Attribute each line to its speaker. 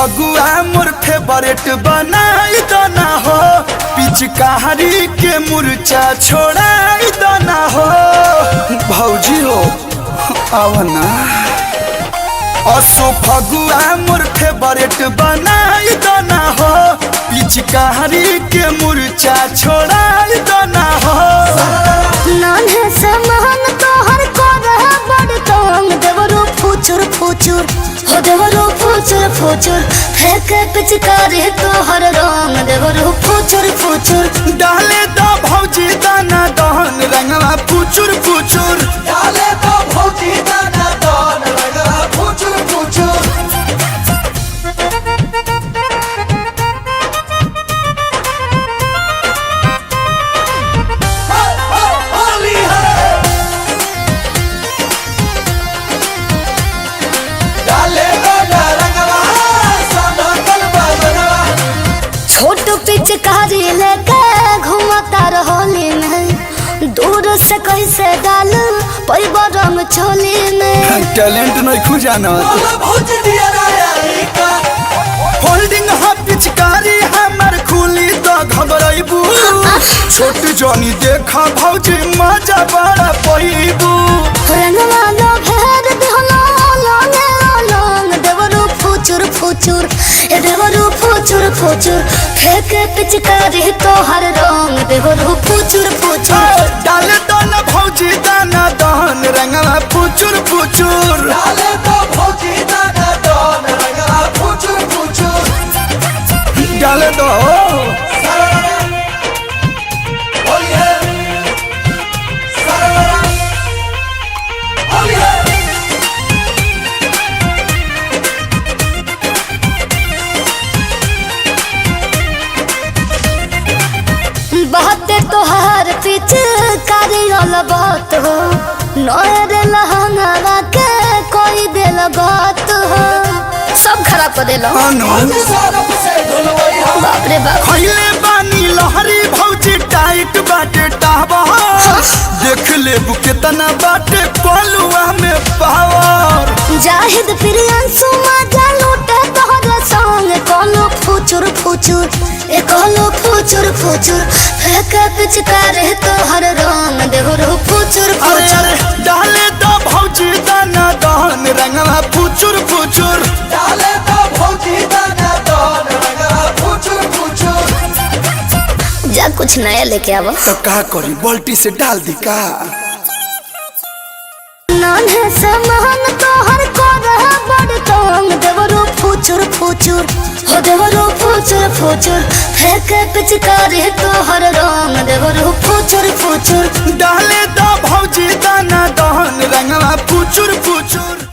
Speaker 1: फगुआ मोर favourite बनाई दना हो, पिचकारी के मुर्चा छोड़ाई दना हो। भौजी हो आवना, असो फगुआ मोर फेवरेट बनाई दना हो, पिचकारी के मुर्चा छोड़ाई दना हो।
Speaker 2: नान्हे से महन तोहर कोरह बड़ तंग, देवरो फुचुर फुचुर हो देवरो फुचुर फुचुर, फेंके पिचकारी तोहर रंग देवरो फुचुर फुचुर।
Speaker 1: डाले दो भौजी दाना दहन रंगवा फुचुर फुचुर,
Speaker 3: डाले तो भौजी दाना दान रंगवा फुचुर फुचुर। होली है डाले तो रंगवा साना कलबा बनवा।
Speaker 2: छोट पिचकारी लेके घूमता रहोली में, दूर से कैसे डाल पैबा रंग चोली में।
Speaker 1: टैलेंट नहीं खुजाना
Speaker 3: बोला भौजी दिया राया का
Speaker 1: होल्डिंग हा पिचकारी हमर खुली तो घबराइबू। छोट जनी देखा भौजी मजा बड़ा पैबू।
Speaker 2: रंगवा लो भेद दिहलो लोंगे लोंग, देवरो फुचुर फुचुर ए देवरो फुचुर फुचुर, फेंके पिचकारी तोहर रंग देवरो फुचुर फुचुर।
Speaker 1: डाले दो न भौजी दाना दहन रंगवा फुचुर फुचुर,
Speaker 3: डाले तो भौजी दाना दान रंगवा फुचुर फुचुर।
Speaker 1: डाले दो।
Speaker 3: होली है होली है
Speaker 2: बहते तोहर पिचकारी वाला बात हो, नोरे लहंगा के कोई दिल बात हो, सब खराब कर देलो।
Speaker 1: अनु
Speaker 3: सरफ से धुलवई हम
Speaker 2: बाप रे बाप।
Speaker 1: खैले बानी लहरी भौजी टाइट बाटे टावा, देख ले केतना बाटे पलुआ में पावर।
Speaker 2: जाहिद प्रियंसु मजा लूटे तोहर संग, कोनो फुचुर फुचुर ए कोनो फुचुर फुचुर, फेंके पिचकारी तोहर रंग देवरो फुचुर
Speaker 1: अरे
Speaker 2: फुचुर।
Speaker 1: अरे डाले दो भौजी दाना दहन रंगवा फुचुर फुचुर,
Speaker 3: डाले तो भौजी दाना दान रंगवा फुचुर फुचुर।
Speaker 2: जा कुछ नया लेके आवो।
Speaker 1: तो का करी बाल्टी से डाल दी का।
Speaker 2: नान्हे से महन तोहर कोरह बड़ तंग, देवरो फुचुर फुचुर हो देवरो फुचुर फुचुर, फेंके पिचकारी तोहर रंग देवरो फुचुर फुचुर।
Speaker 1: डाले दो भौजी दाना दहन रंगवा फुचुर फुचुर।